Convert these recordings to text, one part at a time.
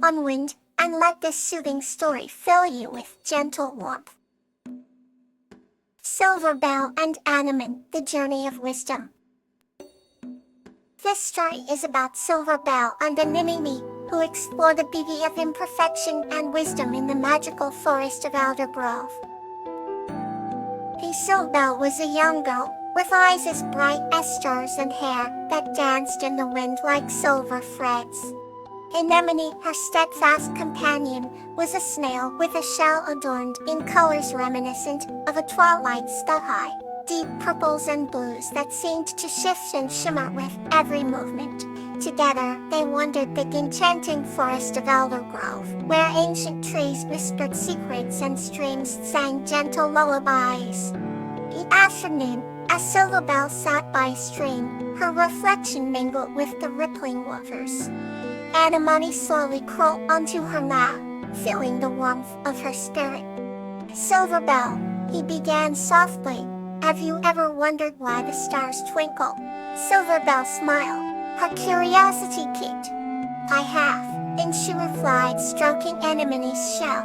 unwind, and let this soothing story fill you with gentle warmth. Silver Bell and Anemone, The Journey of Wisdom. This story is about Silver Bell and Anemone, who explore the beauty of imperfection and wisdom in the magical forest of Aldergrove. Silver Bell was a young girl, with eyes as bright as stars and hair that danced in the wind like silver threads. Anemone, her steadfast companion, was a snail with a shell adorned in colors reminiscent of a twilight sky, deep purples and blues that seemed to shift and shimmer with every movement. Together, they wandered the enchanting forest of Aldergrove, where ancient trees whispered secrets and streams sang gentle lullabies. Each afternoon, as Silver Bell sat by a stream, her reflection mingled with the rippling waters. Anemone slowly crawled onto her lap, feeling the warmth of her spirit. Silver Bell, he began softly, have you ever wondered why the stars twinkle? Silver Bell smiled, her curiosity piqued. I have, and she replied, stroking Anemone's shell.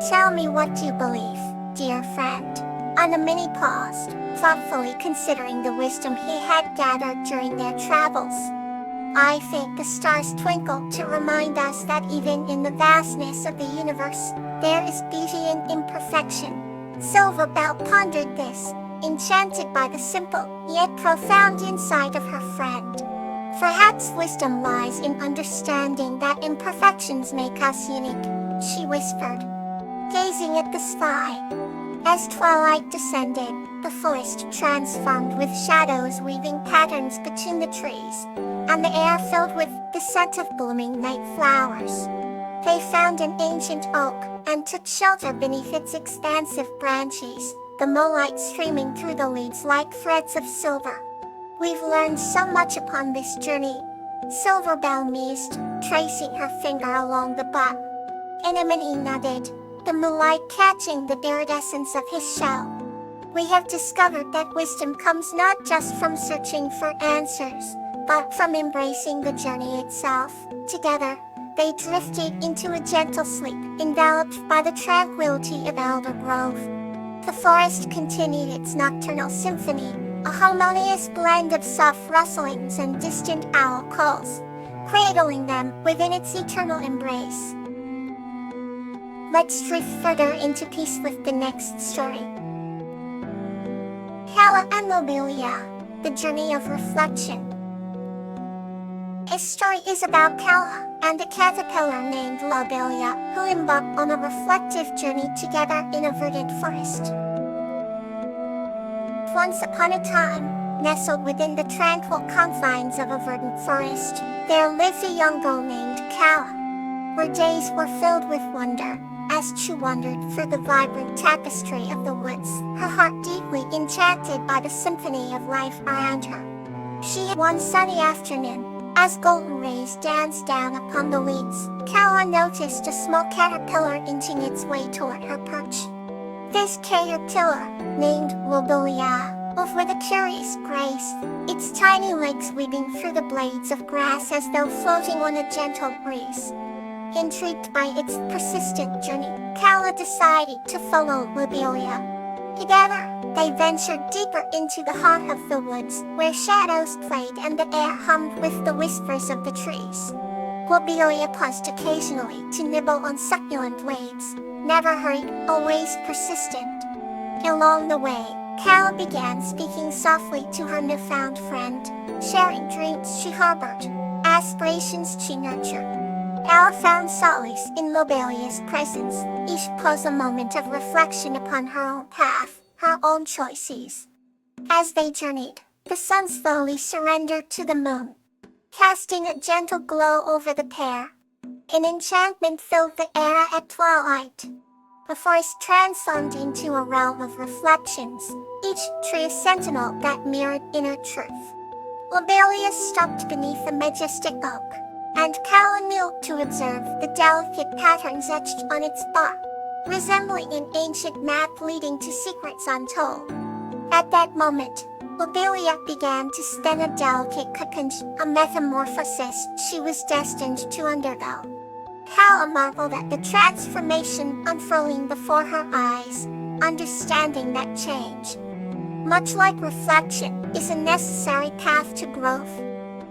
Tell me what you believe, dear friend. Anemone paused, thoughtfully considering the wisdom he had gathered during their travels. I think the stars twinkle to remind us that even in the vastness of the universe, there is beauty in imperfection. Silver Bell pondered this, enchanted by the simple, yet profound insight of her friend. Perhaps wisdom lies in understanding that imperfections make us unique, she whispered, gazing at the sky. As twilight descended, the forest transformed with shadows weaving patterns between the trees, and the air filled with the scent of blooming night flowers. They found an ancient oak, and took shelter beneath its expansive branches, the moonlight streaming through the leaves like threads of silver. We've learned so much upon this journey, Silver Bell mused, tracing her finger along the bark. Anemone nodded, the moonlight catching the iridescence of his shell. We have discovered that wisdom comes not just from searching for answers, but from embracing the journey itself. Together, they drifted into a gentle sleep, enveloped by the tranquility of Aldergrove. The forest continued its nocturnal symphony, a harmonious blend of soft rustlings and distant owl calls, cradling them within its eternal embrace. Let's drift further into peace with the next story. Calla and Lobelia, The Journey of Reflection. This story is about Calla and a caterpillar named Lobelia, who embark on a reflective journey together in a verdant forest. Once upon a time, nestled within the tranquil confines of a verdant forest, there lived a young girl named Calla. Her days were filled with wonder, as she wandered through the vibrant tapestry of the woods, her heart deeply enchanted by the symphony of life around her. One sunny afternoon, as golden rays danced down upon the leaves, Calla noticed a small caterpillar inching its way toward her perch. This caterpillar, named Lobelia, moved with a curious grace, its tiny legs weaving through the blades of grass as though floating on a gentle breeze. Intrigued by its persistent journey, Calla decided to follow Lobelia. Together, they ventured deeper into the heart of the woods, where shadows played and the air hummed with the whispers of the trees. Lobelia paused occasionally to nibble on succulent leaves, never hurried, always persistent. Along the way, Calla began speaking softly to her newfound friend, sharing dreams she harbored, aspirations she nurtured. Calla found solace in Lobelia's presence, each pause a moment of reflection upon her own path, her own choices. As they journeyed, the sun slowly surrendered to the moon, casting a gentle glow over the pair. An enchantment filled the air at twilight. The forest transformed into a realm of reflections, each tree a sentinel that mirrored inner truth. Lobelia stopped beneath a majestic oak, and Calla knelt to observe the delicate patterns etched on its bark, resembling an ancient map leading to secrets untold. At that moment, Lobelia began to spin a delicate cocoon, a metamorphosis she was destined to undergo. Cal marveled at the transformation unfurling before her eyes, understanding that change, much like reflection, is a necessary path to growth.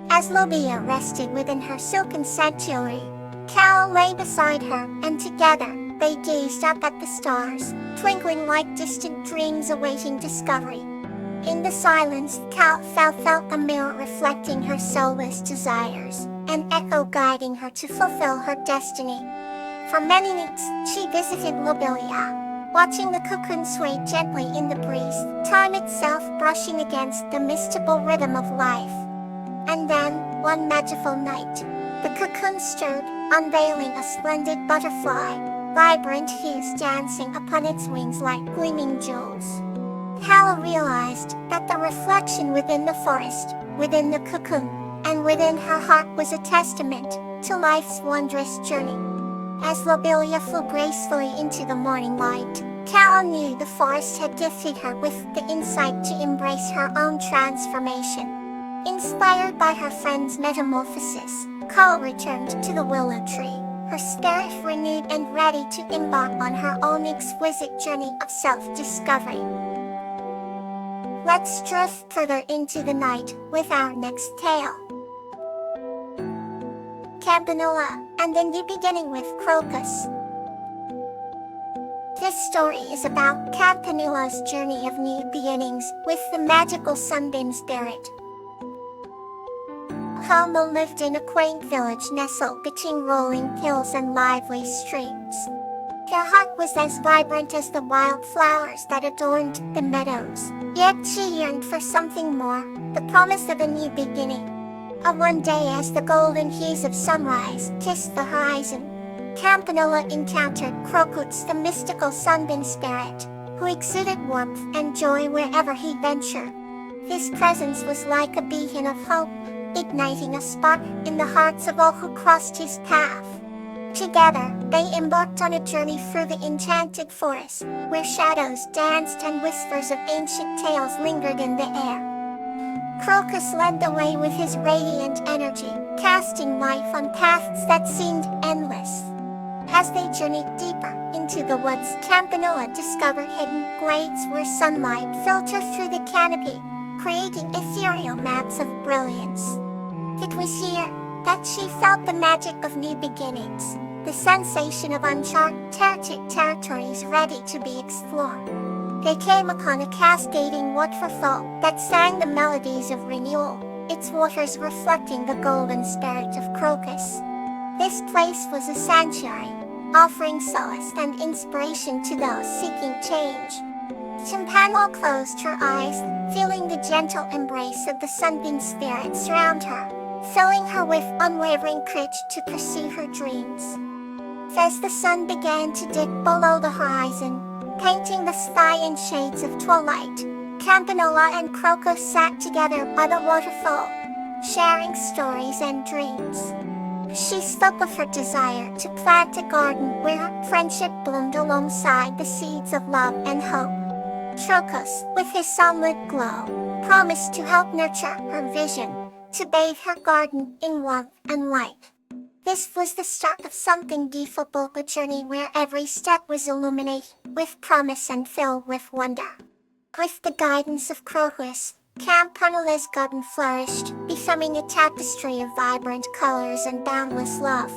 As Lobia rested within her silken sanctuary, Cal lay beside her, and together, they gazed up at the stars, twinkling like distant dreams awaiting discovery. In the silence, Cal felt a mirror reflecting her soulless desires, an echo guiding her to fulfill her destiny. For many nights, she visited Lobelia, watching the cocoon sway gently in the breeze, time itself brushing against the mystical rhythm of life. And then, one magical night, the cocoon stirred, unveiling a splendid butterfly, vibrant hues dancing upon its wings like gleaming jewels. Cal realized that the reflection within the forest, within the cocoon, and within her heart was a testament to life's wondrous journey. As Lobelia flew gracefully into the morning light, Cal knew the forest had gifted her with the insight to embrace her own transformation. Inspired by her friend's metamorphosis, Cal returned to the willow tree, her spirit renewed and ready to embark on her own exquisite journey of self-discovery. Let's drift further into the night with our next tale. Campanula, and then you beginning with Crocus. This story is about Campanula's journey of new beginnings with the magical sunbeam spirit. Homo lived in a quaint village nestled between rolling hills and lively streams. Her heart was as vibrant as the wild flowers that adorned the meadows, yet she yearned for something more, the promise of a new beginning. One day as the golden hues of sunrise kissed the horizon, Campanula encountered Crocus, the mystical sunbeam spirit, who exuded warmth and joy wherever he ventured. His presence was like a beacon of hope, igniting a spark in the hearts of all who crossed his path. Together, they embarked on a journey through the enchanted forest, where shadows danced and whispers of ancient tales lingered in the air. Crocus led the way with his radiant energy, casting life on paths that seemed endless. As they journeyed deeper into the woods, Campanula discovered hidden glades where sunlight filtered through the canopy, creating ethereal maps of brilliance. It was here that she felt the magic of new beginnings, the sensation of uncharted territories ready to be explored. They came upon a cascading waterfall that sang the melodies of renewal, its waters reflecting the golden spirit of Crocus. This place was a sanctuary, offering solace and inspiration to those seeking change. Campanula closed her eyes, feeling the gentle embrace of the sunbeam spirit surround her, filling her with unwavering courage to pursue her dreams. As the sun began to dip below the horizon, painting the sky in shades of twilight, Campanula and Crocus sat together by the waterfall, sharing stories and dreams. She spoke of her desire to plant a garden where friendship bloomed alongside the seeds of love and hope. Crocus, with his sunlit glow, promised to help nurture her vision, to bathe her garden in warmth and light. This was the start of something beautiful, a journey where every step was illuminated with promise and filled with wonder. With the guidance of Crocus, Campanula's garden flourished, becoming a tapestry of vibrant colors and boundless love.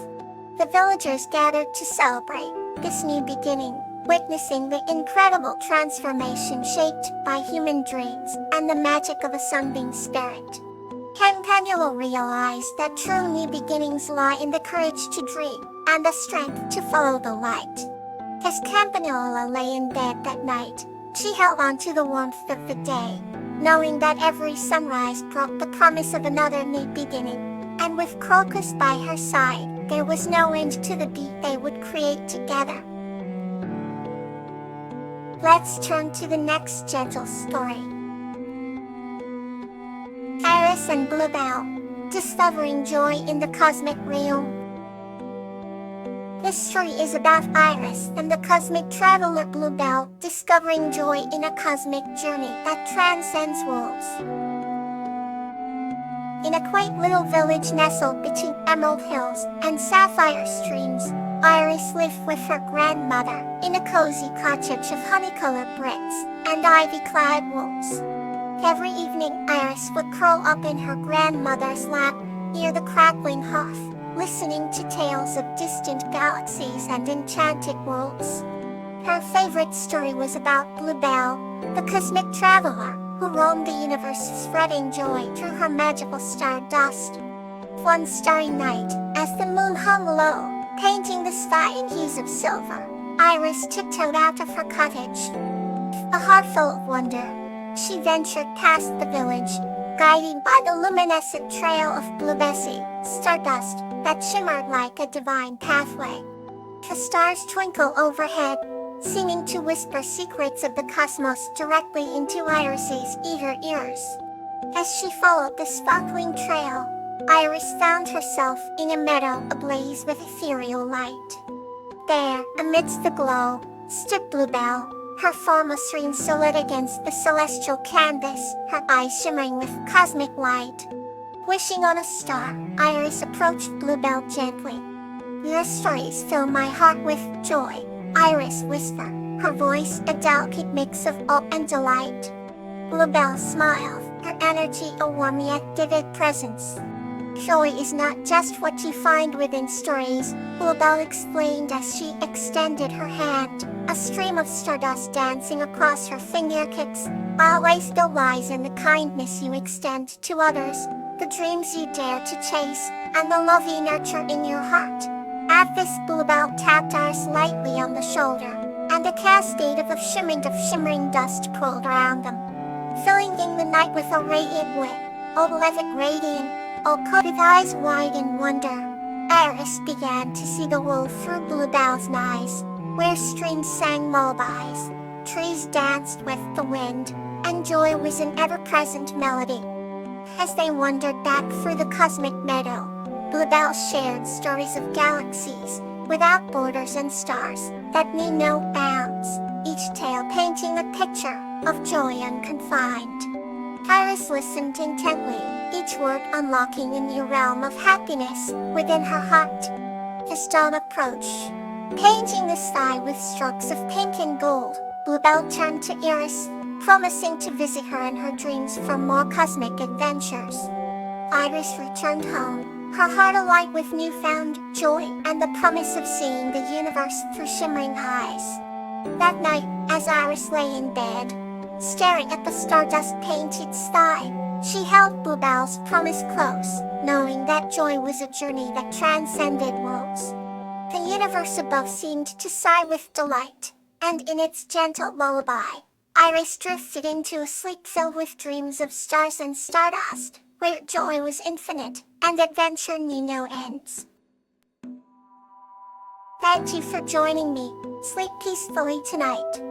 The villagers gathered to celebrate this new beginning, witnessing the incredible transformation shaped by human dreams and the magic of a sunbeam spirit. Campanula realized that true new beginnings lie in the courage to dream and the strength to follow the light. As Campanula lay in bed that night, she held on to the warmth of the day, knowing that every sunrise brought the promise of another new beginning, and with Crocus by her side, there was no end to the beauty they would create together. Let's turn to the next gentle story. Iris and Bluebell, discovering joy in the cosmic realm. This story is about Iris and the cosmic traveler Bluebell discovering joy in a cosmic journey that transcends worlds. In a quaint little village nestled between emerald hills and sapphire streams, Iris lived with her grandmother in a cozy cottage of honey-colored bricks and ivy-clad walls. Every evening, Iris would curl up in her grandmother's lap near the crackling hearth, listening to tales of distant galaxies and enchanted worlds. Her favorite story was about Bluebell, the cosmic traveler who roamed the universe spreading joy through her magical stardust. One starry night, as the moon hung low, painting the sky in hues of silver, Iris tiptoed out of her cottage. A heart full of wonder, she ventured past the village, guided by the luminescent trail of Blue Bessie, stardust that shimmered like a divine pathway. The stars twinkle overhead, seeming to whisper secrets of the cosmos directly into Iris's eager ears. As she followed the sparkling trail, Iris found herself in a meadow ablaze with ethereal light. There, amidst the glow, stood Bluebell, her form a serene silhouette against the celestial canvas, her eyes shimmering with cosmic light. Wishing on a star, Iris approached Bluebell gently. "Your stories fill my heart with joy," Iris whispered, her voice a delicate mix of awe and delight. Bluebell smiled, her energy a warm yet vivid presence. "Joy is not just what you find within stories," Bluebell explained as she extended her hand, a stream of stardust dancing across her fingertips. "Always still lies in the kindness you extend to others, the dreams you dare to chase, and the love you nurture in your heart." At this, Bluebell tapped Iris lightly on the shoulder, and a cascade of shimmering dust poured around them, filling in the night with a radiant wit. "Oh, beloved radiant, oh," with eyes wide in wonder, Iris began to see the world through Bluebell's eyes, where streams sang lullabies, trees danced with the wind, and joy was an ever-present melody. As they wandered back through the cosmic meadow, Bluebell shared stories of galaxies, without borders and stars, that knew no bounds, each tale painting a picture of joy unconfined. Iris listened intently, each word unlocking a new realm of happiness within her heart. As dawn approached, painting the sky with strokes of pink and gold, Bluebell turned to Iris, promising to visit her in her dreams for more cosmic adventures. Iris returned home, her heart alight with newfound joy and the promise of seeing the universe through shimmering eyes. That night, as Iris lay in bed, staring at the stardust-painted sky, she held Bluebell's promise close, knowing that joy was a journey that transcended worlds. The universe above seemed to sigh with delight, and in its gentle lullaby, Iris drifted into a sleep filled with dreams of stars and stardust, where joy was infinite, and adventure knew no ends. Thank you for joining me. Sleep peacefully tonight.